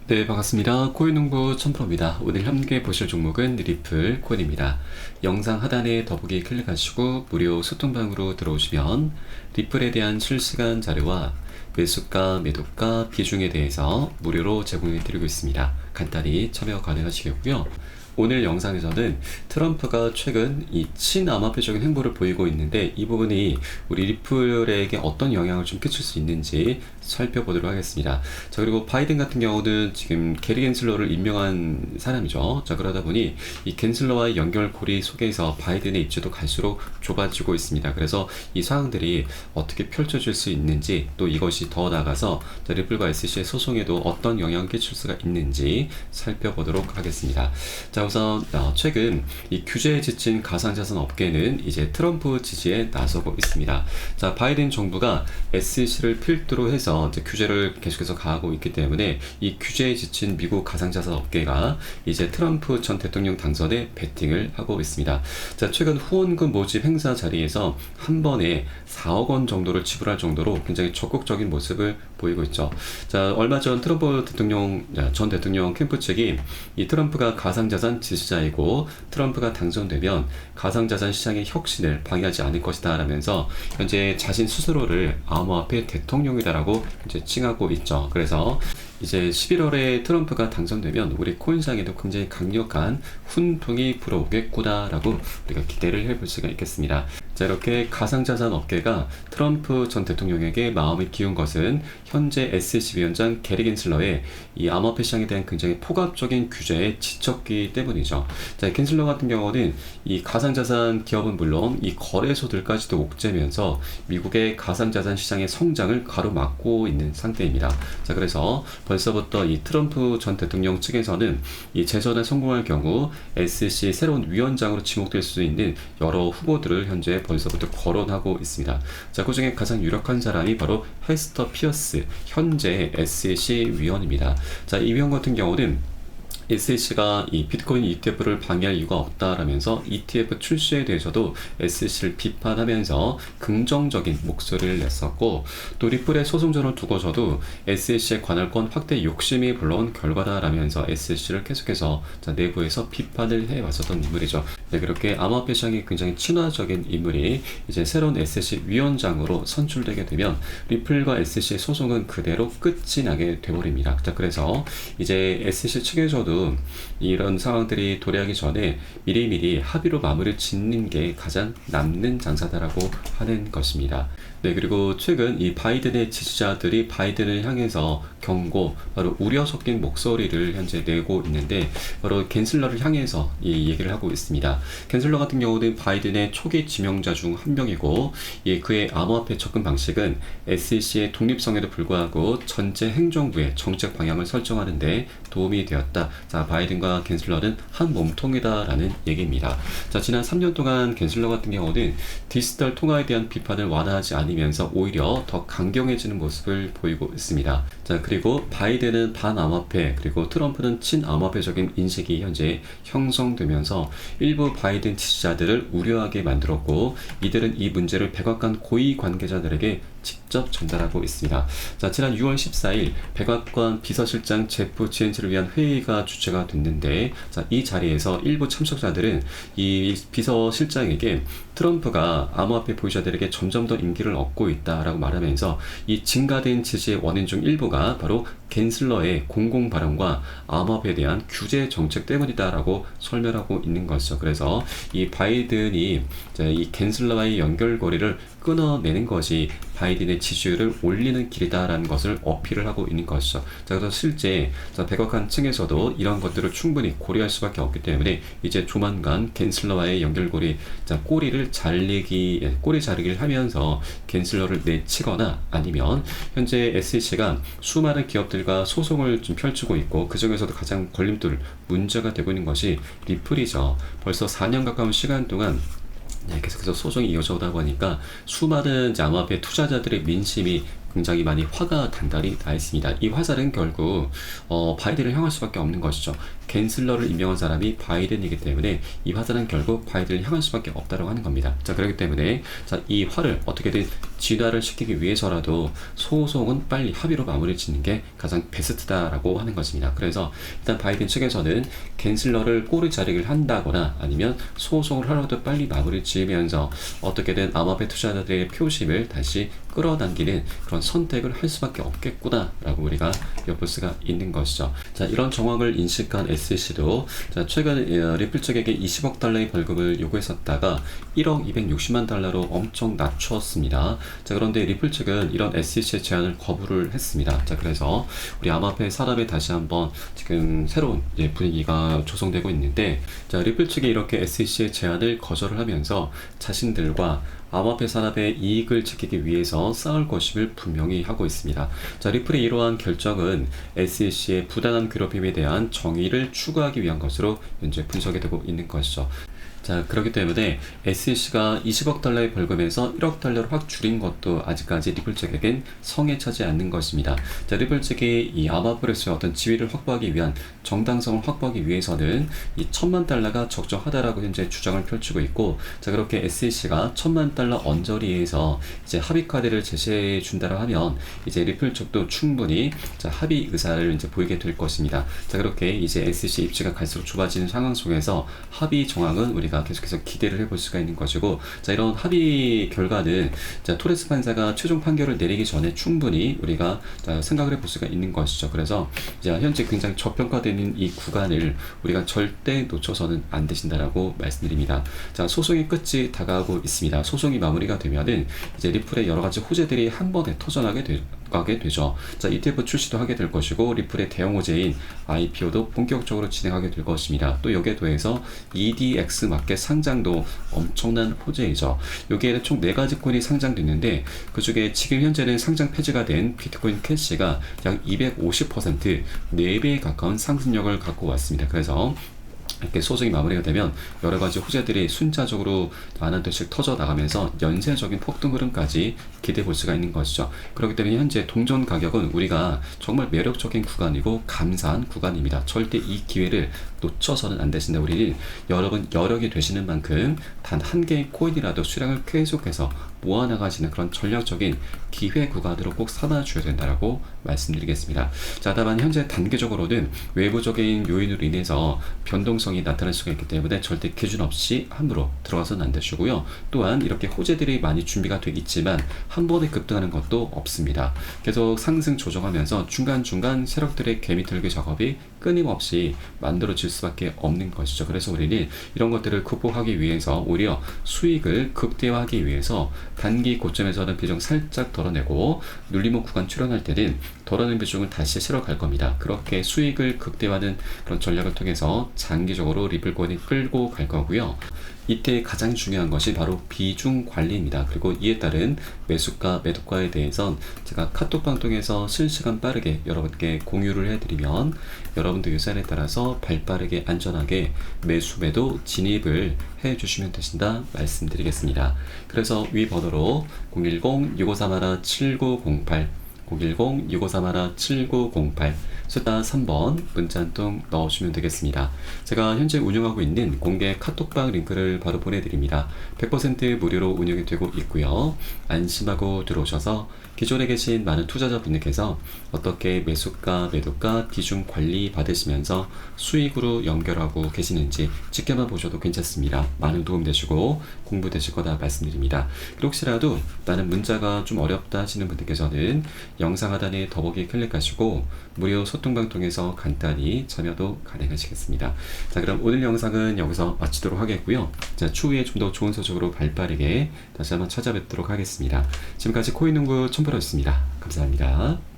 네, 반갑습니다. 코인농부 천프로입니다. 오늘 함께 보실 종목은 리플 코인입니다. 영상 하단에 더보기 클릭하시고 무료 소통방으로 들어오시면 리플에 대한 실시간 자료와 매수가, 매도가, 비중에 대해서 무료로 제공해 드리고 있습니다. 간단히 참여 가능하시겠고요. 오늘 영상에서는 트럼프가 최근 이 친암호화폐적인 행보를 보이고 있는데 이 부분이 우리 리플에게 어떤 영향을 좀 끼칠 수 있는지 살펴보도록 하겠습니다. 자, 그리고 바이든 같은 경우는 지금 게리 겐슬러를 임명한 사람이죠. 자, 그러다 보니 이 겐슬러와의 연결고리 속에서 바이든의 입지도 갈수록 좁아지고 있습니다. 그래서 이 상황들이 어떻게 펼쳐질 수 있는지, 또 이것이 더 나아가서 리플과 SC의 소송에도 어떤 영향을 끼칠 수가 있는지 살펴보도록 하겠습니다. 자, 우선 최근 이 규제에 지친 가상자산 업계는 이제 트럼프 지지에 나서고 있습니다. 자, 바이든 정부가 SEC를 필두로 해서 이제 규제를 계속해서 가하고 있기 때문에 이 규제에 지친 미국 가상자산 업계가 이제 트럼프 전 대통령 당선에 베팅을 하고 있습니다. 자, 최근 후원금 모집 행사 자리에서 한 번에 4억 원 정도를 지불할 정도로 굉장히 적극적인 모습을 보이고 있죠. 자, 얼마 전 트럼프 전 대통령 캠프 측이 이 트럼프가 가상자산 지지자이고 트럼프가 당선되면 가상자산 시장의 혁신을 방해하지 않을 것이다 라면서 현재 자신 스스로를 암호화폐 대통령이다라고 이제 칭하고 있죠. 그래서 이제 11월에 트럼프가 당선되면 우리 코인시장에도 굉장히 강력한 훈풍이 불어오겠구나라고 우리가 기대를 해볼 수가 있겠습니다. 자, 이렇게 가상자산 업계가 트럼프 전 대통령에게 마음을 기운 것은 현재 SEC 위원장 게리 겐슬러의 이 암호화폐 시장에 대한 굉장히 폭압적인 규제에 지쳤기 때문이죠. 자, 겐슬러 같은 경우는 이 가상자산 기업은 물론 이 거래소들까지도 옥죄면서 미국의 가상자산 시장의 성장을 가로막고 있는 상태입니다. 자, 그래서 벌써부터 이 트럼프 전 대통령 측에서는 이 재선에 성공할 경우 SEC 새로운 위원장으로 지목될 수 있는 여러 후보들을 현재 벌써부터 거론하고 있습니다. 자, 그중에 가장 유력한 사람이 바로 헤스터 피어스, 현재 SEC 위원입니다. 자, 이 위원 같은 경우는 SEC가 이 비트코인 ETF를 방해할 이유가 없다라면서 ETF 출시에 대해서도 SEC를 비판하면서 긍정적인 목소리를 냈었고, 또 리플의 소송전을 두고서도 SEC의 관할권 확대 욕심이 불러온 결과다라면서 SEC를 계속해서 내부에서 비판을 해왔었던 인물이죠. 네, 그렇게 암호화폐 시장이 굉장히 친화적인 인물이 이제 새로운 SEC 위원장으로 선출되게 되면 리플과 SEC의 소송은 그대로 끝이 나게 돼버립니다. 자, 그래서 이제 SEC 측에서도 이런 상황들이 도래하기 전에 미리미리 합의로 마무리를 짓는 게 가장 남는 장사다라고 하는 것입니다. 네, 그리고 최근 이 바이든의 지지자들이 바이든을 향해서 경고, 바로 우려 섞인 목소리를 현재 내고 있는데 바로 겐슬러를 향해서 이 얘기를 하고 있습니다. 겐슬러 같은 경우는 바이든의 초기 지명자 중 한 명이고, 그의 암호화폐 접근 방식은 SEC의 독립성에도 불구하고 전체 행정부의 정책 방향을 설정하는 데 도움이 되었다. 자, 바이든과 겐슬러는 한 몸통이다라는 얘기입니다. 자, 지난 3년 동안 겐슬러 같은 경우는 디지털 통화에 대한 비판을 완화하지 않으면서 오히려 더 강경해지는 모습을 보이고 있습니다. 자, 그리고 바이든은 반암호화폐, 그리고 트럼프는 친암호화폐적인 인식이 현재 형성되면서 일부 바이든 지지자들을 우려하게 만들었고, 이들은 이 문제를 백악관 고위 관계자들에게 직접 전달하고 있습니다. 자, 지난 6월 14일 백악관 비서실장 제프 지엔츠를 위한 회의가 주최가 됐는데, 자, 이 자리에서 일부 참석자들은 이 비서실장에게 트럼프가 암호화폐 보유자들에게 점점 더 인기를 얻고 있다라고 말하면서 이 증가된 지지의 원인 중 일부가 바로 겐슬러의 공공 발언과 암호화폐에 대한 규제 정책 때문이다라고 설명하고 있는 것이죠. 그래서 이 바이든이 이 겐슬러와의 연결고리를 끊어내는 것이 바이든의 지지율을 올리는 길이다라는 것을 어필을 하고 있는 것이죠. 자, 그래서 실제 백악관 층에서도 이런 것들을 충분히 고려할 수밖에 없기 때문에 이제 조만간 겐슬러와의 연결고리, 꼬리 자르기를 하면서 겐슬러를 내치거나 아니면 현재 SEC가 수많은 기업들과 소송을 좀 펼치고 있고, 그 중에서도 가장 문제가 되고 있는 것이 리플이죠. 벌써 4년 가까운 시간 동안 계속해서 소송이 이어져 오다 보니까 수많은 암호화폐 투자자들의 민심이 굉장히 많이 화가 단단히 나 있습니다. 이 화살은 결국 바이든을 향할 수밖에 없는 것이죠. 겐슬러를 임명한 사람이 바이든이기 때문에 이 화살은 결국 바이든을 향할 수밖에 없다고 하는 겁니다. 자, 그렇기 때문에 이 화를 어떻게든 진화를 시키기 위해서라도 소송은 빨리 합의로 마무리 짓는 게 가장 베스트다라고 하는 것입니다. 그래서 일단 바이든 측에서는 갠슬러를 꼬리 자르기를 한다거나 아니면 소송을 하라도 빨리 마무리 지으면서 어떻게든 암호화폐 투자자들의 표심을 다시 끌어당기는 그런 선택을 할 수밖에 없겠구나라고 우리가 엿볼 수가 있는 것이죠. 자, 이런 정황을 인식한 SEC도 최근 리플 측에게 20억 달러의 벌금을 요구했었다가 1억 260만 달러로 엄청 낮추었습니다. 자, 그런데 리플 측은 이런 SEC의 제안을 거부를 했습니다. 자, 그래서 우리 암호화폐 산업에 다시 한번 지금 새로운 분위기가 조성되고 있는데, 자, 리플 측이 이렇게 SEC의 제안을 거절을 하면서 자신들과 암호화폐 산업의 이익을 지키기 위해서 싸울 것임을 분명히 하고 있습니다. 자, 리플의 이러한 결정은 SEC의 부당한 괴롭힘에 대한 정의를 추구하기 위한 것으로 현재 분석이 되고 있는 것이죠. 자, 그렇기 때문에 SEC가 20억 달러의 벌금에서 1억 달러로 확 줄인 것도 아직까지 리플 측에겐 성에 차지 않는 것입니다. 자, 리플 측이 이 암호화폐로서의 어떤 지위를 확보하기 위한 정당성을 확보하기 위해서는 이 1,000만 달러가 적정하다라고 현재 주장을 펼치고 있고, 자, 그렇게 SEC가 1,000만 달러 언저리에서 이제 합의 카드를 제시해 준다라 하면 이제 리플 측도 충분히 자, 합의 의사를 이제 보이게 될 것입니다. 자, 그렇게 이제 SEC 입지가 갈수록 좁아지는 상황 속에서 합의 정황은 우리가 계속해서 기대를 해볼 수가 있는 것이고, 자, 이런 합의 결과는 자, 토레스 판사가 최종 판결을 내리기 전에 충분히 우리가 자, 생각을 해볼 수가 있는 것이죠. 그래서 자, 현재 굉장히 저평가되는 이 구간을 우리가 절대 놓쳐서는 안 되신다라고 말씀드립니다. 자, 소송의 끝이 다가오고 있습니다. 소송이 마무리가 되면은 이제 리플의 여러 가지 호재들이 한 번에 터져나게 되죠. 자, ETF 출시도 하게 될 것이고, 리플의 대형 호재인 IPO도 본격적으로 진행하게 될 것입니다. 또 여기에 더해서 EDX 마켓 상장도 엄청난 호재이죠. 여기에는 총 4가지 코인이 상장됐는데, 그 중에 지금 현재는 상장 폐지가 된 비트코인 캐시가 약 250%, 4배에 가까운 상승력을 갖고 왔습니다. 그래서 이렇게 소송이 마무리가 되면 여러 가지 호재들이 순차적으로 하나둘씩 터져 나가면서 연쇄적인 폭등 흐름까지 기대해 볼 수가 있는 것이죠. 그렇기 때문에 현재 동전 가격은 우리가 정말 매력적인 구간이고 감사한 구간입니다. 절대 이 기회를 놓쳐서는 안 되신다. 우리는 여러분 여력이 되시는 만큼 단 한 개의 코인이라도 수량을 계속해서 모아나가시는 그런 전략적인 기회 구간으로 꼭 삼아줘야 된다라고 말씀드리겠습니다. 자, 다만 현재 단기적으로는 외부적인 요인으로 인해서 변동성이 나타날 수가 있기 때문에 절대 기준 없이 함부로 들어가서는 안 되시고요. 또한 이렇게 호재들이 많이 준비가 되어 있지만 한 번에 급등하는 것도 없습니다. 계속 상승 조정하면서 중간중간 세력들의 개미털기 작업이 끊임없이 만들어질 수밖에 없는 것이죠. 그래서 우리는 이런 것들을 극복하기 위해서 오히려 수익을 극대화하기 위해서 단기 고점에서는 비중 살짝 덜어내고 눌림목 구간 출현할 때는 덜어낸 비중을 다시 실어 갈 겁니다. 그렇게 수익을 극대화하는 그런 전략을 통해서 장기적으로 리플 코인이 끌고 갈 거고요. 이때 가장 중요한 것이 바로 비중 관리입니다. 그리고 이에 따른 매수가, 매도가에 대해선 제가 카톡방 통해서 실시간 빠르게 여러분께 공유를 해드리면 여러분들 유산에 따라서 발빠르게 안전하게 매수, 매도 진입을 해주시면 되신다 말씀드리겠습니다. 그래서 위 번호로 010-6531-7908 010-6531-7908 숫자 3번 문자 한 통 넣어주시면 되겠습니다. 제가 현재 운영하고 있는 공개 카톡방 링크를 바로 보내드립니다. 100% 무료로 운영이 되고 있고요. 안심하고 들어오셔서 기존에 계신 많은 투자자분들께서 어떻게 매수가, 매도가, 비중 관리 받으시면서 수익으로 연결하고 계시는지 지켜만 보셔도 괜찮습니다. 많은 도움 되시고 공부 되실 거다 말씀드립니다. 혹시라도 나는 문자가 좀 어렵다 하시는 분들께서는 영상 하단에 더보기 클릭하시고 무료 소통방 통해서 간단히 참여도 가능하시겠습니다. 자, 그럼 오늘 영상은 여기서 마치도록 하겠고요. 자, 추후에 좀 더 좋은 소식으로 발빠르게 다시 한번 찾아뵙도록 하겠습니다. 지금까지 코인농구 첨프로였습니다. 감사합니다.